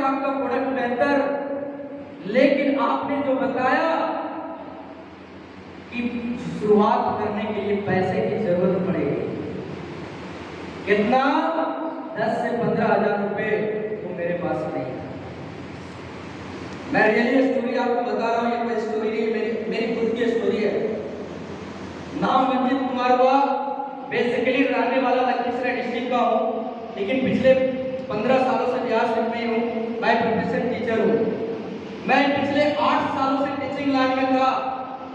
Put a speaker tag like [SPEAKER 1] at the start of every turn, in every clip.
[SPEAKER 1] आपका प्रोडक्ट बेहतर, लेकिन आपने जो बताया कि शुरुआत करने के लिए पैसे की जरूरत पड़ेगी, कितना 10 से 15 हजार रुपए, वो मेरे पास नहीं है। मैं रियली स्टोरी आपको बता रहा हूँ, ये कोई स्टोरी नहीं, मेरी खुद की स्टोरी है। नाम मंजित कुमार हुआ, बेसिकली रहने वाला लखीसराय डिस्ट्रिक्ट का हूँ, लेकिन पिछले 15 सालों से बिहार स्टेट में हूँ। मैं प्रोफेशनल टीचर हूँ। मैं पिछले 8 सालों से टीचिंग लाइन में था।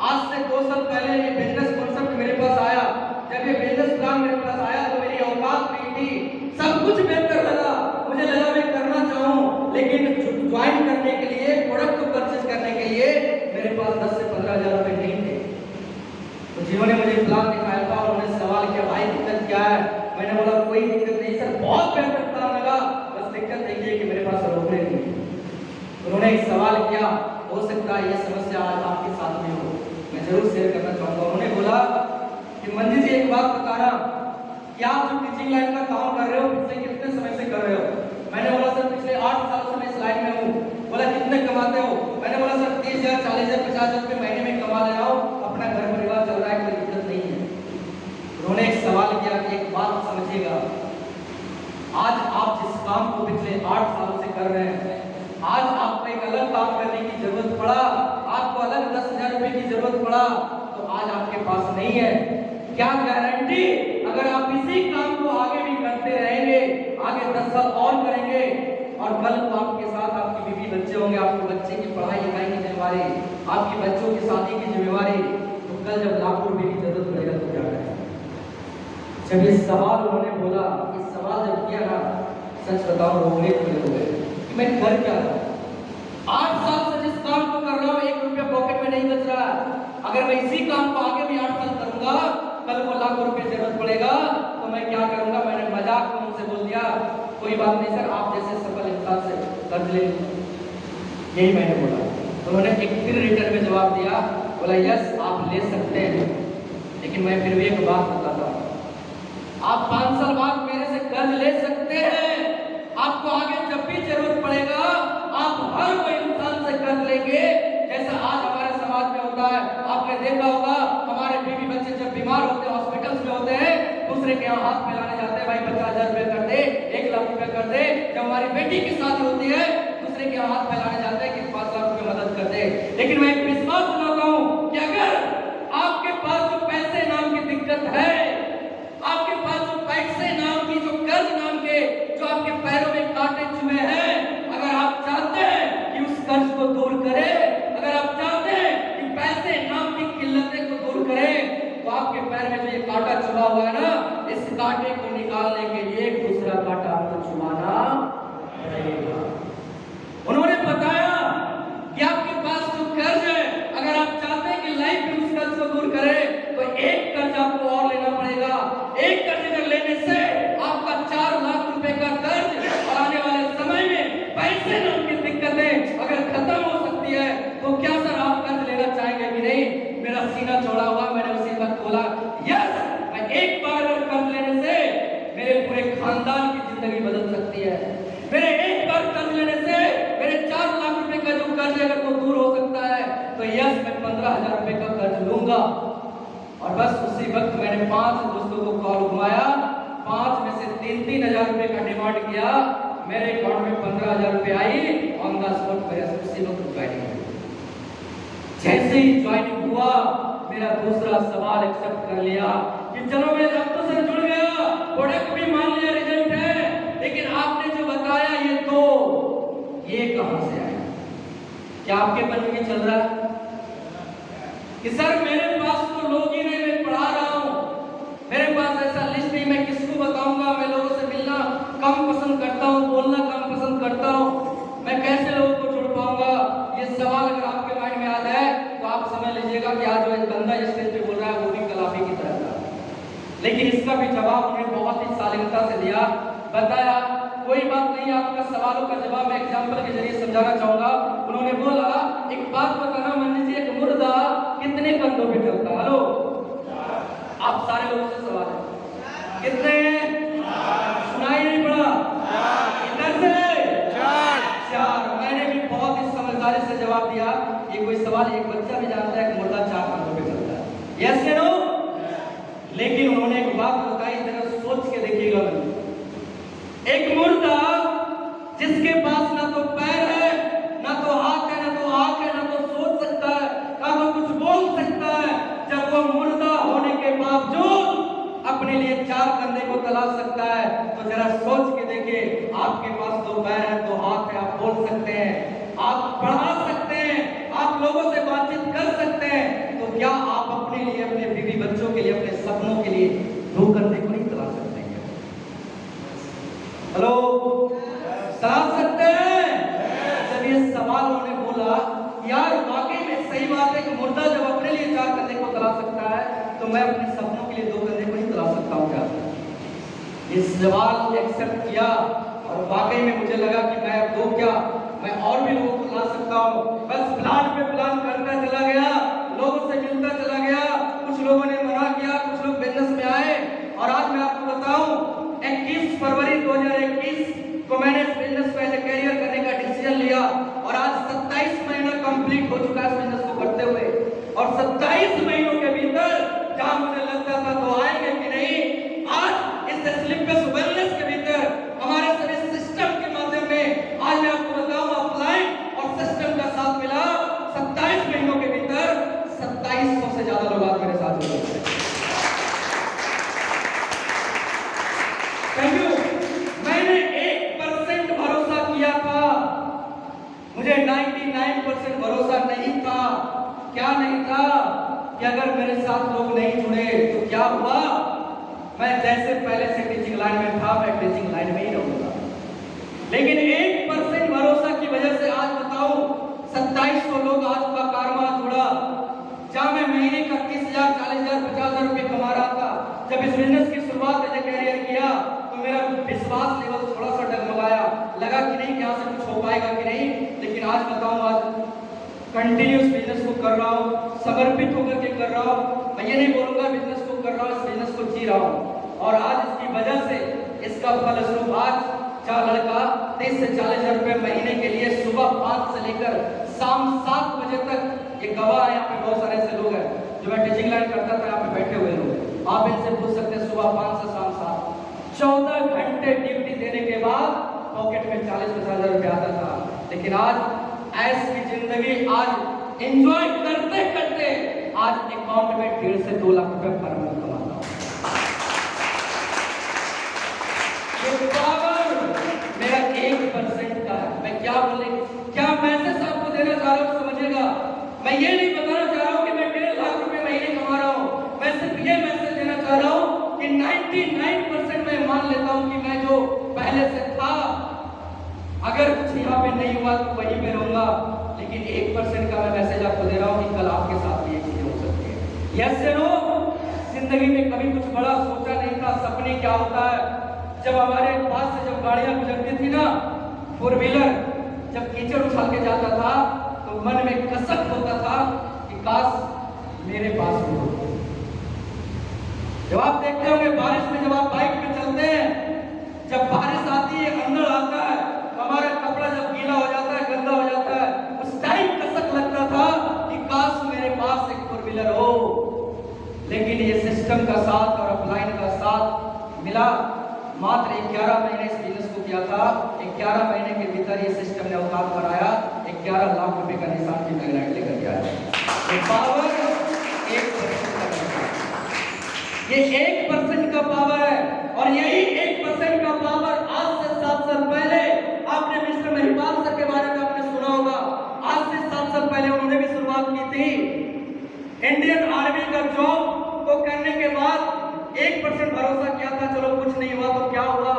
[SPEAKER 1] आज से 2 साल पहले ये बिजनेस कॉन्सेप्ट मेरे पास आया। जब ये बिजनेस प्लान मेरे पास आया तो मेरी औकात नहीं थी, सब कुछ बेहतर लगा, मुझे लगा मैं करना चाहूँ, लेकिन ज्वाइन करने के लिए, प्रोडक्ट को परचेज करने के लिए मेरे पास 10 से 15 हजार रुपए नहीं थे। तो जिन्होंने मुझे प्लान दिखाया था उन्होंने सवाल किया, भाई दिक्कत क्या है? मैंने बोला कोई दिक्कत नहीं सर, बहुत बेहतर प्लान लगा, बस दिक्कत देखिए कि मेरे पास रोकने नहीं। उन्होंने एक सवाल किया, हो सकता है ये समस्या आज आपके साथ में हो, मैं जरूर शेयर करना चाहूंगा। उन्होंने बोला कि मंजित जी एक बात बताना कि आप जो टीचिंग लाइन का काम कर रहे हो पिछले कितने समय से कर रहे हो? मैंने बोला सर पिछले 8 सालों से मैं इस लाइन में हूँ। बोला कितने कमाते हो? मैंने बोला सर 30,000, 40,000, 50,000 रुपए महीने में कमा ले रहा हूँ, अपना घर परिवार चल रहा है, कोई दिक्कत नहीं है। उन्होंने एक सवाल किया कि एक बात समझिएगा, आज आप जिस काम को पिछले 8 सालों से कर रहे हैं, आज आपको एक अलग काम करने की जरूरत पड़ा, आपको अलग 10,000 रुपए की जरूरत पड़ा, तो आज आपके पास नहीं है। क्या गारंटी अगर आप इसी काम को आगे भी करते रहेंगे, आगे 10 साल और करेंगे, और कल को आपके साथ आपकी बीवी बच्चे होंगे, आपके बच्चे की पढ़ाई लिखाई की जिम्मेवारी, आपके बच्चों की शादी की जिम्मेवारी, तो कल जब लाखों रुपए की जरूरत पड़ेगा तो क्या करेंगे? जब ये सवाल उन्होंने बोला, ये सवाल जब किया ना, सच बताऊं रोने खड़े हो गए कि मैं कर क्या रहा हूं? 8 साल से जिस काम को कर रहा हूं, 1 रुपया पॉकेट में नहीं बच रहा है। अगर मैं इसी काम को आगे भी 8 साल करूंगा, कल को लाखों रुपए जरूरत पड़ेगा तो मैं क्या करूंगा? मैंने मजाक में उनसे बोल दिया, कोई बात नहीं सर, आप जैसे सफल इंसान से कर्ज ले, यही मैंने बोला। उन्होंने एक फिर रिटर्न में जवाब दिया, बोला यस आप ले सकते हैं, लेकिन मैं फिर भी एक बात बताता हूँ, आप 5 साल बाद मेरे से कर्ज ले सकते हैं, आपको आगे जब भी जरूरत पड़ेगा आप हर कोई इंसान से कर्ज लेंगे, जैसा आज हमारे समाज में होता है। आपने देखा होगा हमारे बीवी बच्चे जब बीमार होते हैं, हॉस्पिटल्स में होते हैं, दूसरे के यहाँ हाथ फैलाने जाते हैं, भाई 50,000 रुपए कर दे, 1 लाख रुपए कर दे। जब हमारी बेटी की शादी होती है, दूसरे के यहाँ हाथ फैलाने जाते हैं कि 5 लाख रुपए मदद कर दे। लेकिन मैं एक विश्वास दिलाता हूँ कि अगर आपके पास जो पैसे नाम की दिक्कत है, आपके पास जो पैसे नाम की, जो कर्ज नाम के, जो आपके पैरों में कांटे चुभे हैं, अगर आप चाहते हैं कि उस कर्ज को दूर करें, अगर आप चाहते हैं कि पैसे नाम की किल्लतें को दूर करें, तो आपके पैर में जो ये कांटा चुभा हुआ है ना, इस कांटे को निकालने के लिए एक दूसरा कांटा आपको चुभाना पड़ेगा। उन्होंने बताया कि आपके पास जो कर्ज है, अगर आप चाहते हैं कि लाइफ में उस कर्ज को दूर करें, तो एक कर्ज आपको और लेना पड़ेगा। एक कर्ज अगर लेने से आपका 4 लाख रुपए का कर्ज, और आने वाले समय में पैसे नाम की दिक्कतें अगर खत्म हो सकती है, तो क्या सर आप कर्ज लेना चाहेंगे कि नहीं? मेरा सीना चौड़ा हुआ, मैंने उसी वक्त बोला यस, मैं एक बार अगर कर्ज लेने से मेरे पूरे खानदान की जिंदगी बदल सकती है। मेरे एक बार कर्ज लेने से मेरे 4 लाख रुपए का जो कर्ज है अगर वो दूर हो सकता है, तो यस मैं 15,000 रुपए का कर्ज लूंगा। और बस उसी वक्त मैंने 5 दोस्तों को कॉल घुमाया, 5 में से 3-3 हजार रुपए का डिमांड किया, मेरे अकाउंट में 15,000 रुपए आई, ऑन द स्पॉट मेरे उसी वक्त ज्वाइनिंग हुई। जैसे ही ज्वाइनिंग हुआ, मेरा दूसरा सवाल एक्सेप्ट कर लिया कि चलो मैं डॉक्टर से जुड़ गया, प्रोडक्ट भी मान लिया, रिजल्ट है, लेकिन आपने जो बताया ये कहां से आया? क्या आपके मन में चल रहा है कि सर मेरे पास तो लोग ही नहीं, मैं पढ़ा रहा हूं, मेरे पास ऐसा लिस्ट नहीं, मैं किसको बताऊंगा? मैं लोगों से मिलना कम पसंद करता हूं, बोलना कम पसंद करता हूं, मैं कैसे लोगों को जुड़ पाऊंगा? ये सवाल अगर आपके माइंड में आता है तो आप समझ लीजिएगा कि आज जो एक बंदा स्टेज पे बोल रहा है वो भी कलामी की तरह था। लेकिन इसका भी जवाब उन्हें बहुत ही शालीनता से दिया, बताया कोई बात नहीं, आपका सवालों का जवाब मैं एग्जाम्पल के जरिए समझाना चाहूंगा। उन्होंने बोला एक बात बताना मंजित जी, एक मुर्दा कितने कंधों पे चलता? हेलो, आप सारे लोगों से सवाल है, कितने? सुनाई नहीं पड़ा? इधर से 4 यस या नो? लेकिन उन्होंने एक बात बताई, जरा सोच के देखिएगा। एक मुर्दा जिसके पास ना तो पैर है, ना तो हाथ है, ना तो आंख है, ना तो सोच सकता है, ना तो कुछ बोल सकता है, जब वो मुर्दा होने के बावजूद अपने लिए 4 कंधे को तलाश सकता है, तो जरा सोच के देखिए, आपके पास 2 पैर है, 2 हाथ है, आप बोल सकते हैं, आप पढ़ा सकते हैं, आप लोगों से बातचीत कर सकते हैं, तो क्या आप अपने लिए, अपने बीवी बच्चों के लिए, अपने सपनों के लिए 2 कंधे को नहीं तलाश सकते हैं? हेलो, तलाश सकते हैं? जब ये सवाल उन्होंने बोला, यार वाकई में सही बात है कि मुर्दा जब अपने लिए 4 कंधे को तलाश सकता है, तो मैं अपने सपनों के लिए 2 कंधे को नहीं तलाश सकता हूँ क्या? इस सवाल एक्सेप्ट किया और वाकई में मुझे लगा कि मैं अब 2 क्या, मैं और भी लोगों को ला सकता हूँ। बस प्लान पे प्लान करता चला गया, लोगों से मिलता चला गया, कुछ लोगों ने मना किया, कुछ लोग बिजनेस में आए, और आज मैं आपको बताऊं 21 फरवरी 2021 को मैंने इस बिजनेस को एज ए कैरियर करने का डिसीजन लिया, और आज 27 महीना कंप्लीट हो चुका है इस बिजनेस को करते हुए, और 27 महीनों के भीतर जहां मुझे लगता था तो आएंगे कि नहीं, आज इस स्लिपस वेलनेस के भीतर हमारे सभी सिस्टम के माध्यम में आज मैं आपको बताऊं अपलाइन और सिस्टम का साथ मिला, 27 महीनों के भीतर 2700 से ज्यादा लोग आज मेरे साथ जुड़े हैं। Thank you. मैंने 1% भरोसा किया था, मुझे 99% भरोसा नहीं था। क्या नहीं था? कि अगर मेरे साथ लोग नहीं जुड़े तो क्या हुआ, मैं जैसे पहले से टीचिंग लाइन में था, मैं टीचिंग लाइन में ही रहूंगा। लेकिन 1% भरोसा की वजह से आज बताऊं 2700 लोग आज का कारवा जुड़ा। जहां मैं महीने का 30,000, 40,000, 50,000 रुपए कमा रहा था, जब इस बिजनेस की शुरुआत एज ए कैरियर किया तो मेरा विश्वास लेवल थोड़ा सा डगमगाया, लगा कि नहीं यहाँ से कुछ हो पाएगा कि नहीं। लेकिन आज बताऊं, आज कंटिन्यूस बिजनेस को कर रहा हूँ, समर्पित होकर के कर रहा हूँ। मैं ये नहीं बोलूंगा बिजनेस को कर रहा हूँ, इस बिजनेस को जी रहा हूँ, और आज इसकी वजह से इसका फलस्वरूप आज चार लड़का 30 से 40,000 रुपए महीने के लिए सुबह 5 से लेकर शाम 7 बजे तक, ये गवाह है, यहाँ पे बहुत सारे ऐसे लोग हैं जो मैं टीचिंग लाइन करता था, यहाँ पे बैठे हुए लोग, आप इनसे पूछ सकते हैं, सुबह 5 से शाम 7, 14 घंटे ड्यूटी देने के बाद पॉकेट में 40-50,000 रुपए आता था। लेकिन आज ऐश की जिंदगी आज एंजॉय करते करते आज अकाउंट में 1.5 से 2 लाख रुपए पर मंथ कमाता हूं। ये पावर मेरा 1% का है। मैं क्या मैसेज आपको देना चाह रहा हूं, समझिएगा। मैं ये नहीं बताना चाह रहा हूं कि मैं 1.5 लाख रुपए महीने कमा रहा हूं, मैं सिर्फ ये मैसेज देना चाह रहा हूं कि 99% मैं मान लेता हूं कि मैं जो पहले से था, अगर कुछ यहाँ पे नहीं हुआ तो वहीं पे रहूंगा, लेकिन 1% का मैं मैसेज आपको दे रहा हूँ कि कल आपके साथ भी ये चीजें हो सकती है। यस या नो? जिंदगी में कभी कुछ बड़ा सोचा नहीं था, सपने क्या होता है। जब हमारे पास से जब गाड़ियां गुजरती थी ना, 4 व्हीलर, जब कीचड़ उछाल के जाता था तो मन में कसक होता था कि काश मेरे पास भी हो। जब आप देखते होंगे बारिश में, जब आप बाइक पे चलते हैं, जब बारिश आती है, अंदर आता है, हमारा कपड़ा जब गीला हो जाता है, गंदा हो जाता है, उस टाइम कसक लगता था कि काश मेरे पास एक 4 व्हीलर हो। लेकिन ये सिस्टम का साथ और अपलाइन का साथ मिला, मात्र 11 महीने इस बिजनेस को किया था, 11 महीने के भीतर ये सिस्टम ने औकात बनाया, 11 लाख रुपए का निशान की मैग्नेट लेकर गया है। पावर 1% का, ये 1% का पावर है, और यही 1% का पावर आज से 7 साल पहले आपने मिस्टर महिपाल सर के बारे में आपने सुना होगा। आज से 7 साल पहले उन्होंने भी शुरुआत की थी। इंडियन आर्मी का जॉब को करने के बाद 1% भरोसा किया था, चलो कुछ नहीं हुआ तो क्या हुआ,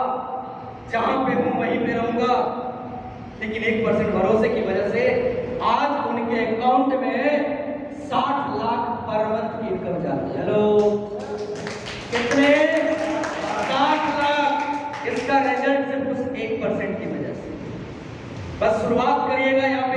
[SPEAKER 1] जहां पे हूं वहीं पे रहूंगा। लेकिन 1% भरोसे की वजह से आज उनके अकाउंट में 60 लाख पर मंथ की इनकम जाती है। हेलो, कितने? 60 लाख। इसका रिजल्ट सिर्फ उस 1% की वजह से। बस शुरुआत करिएगा यहाँ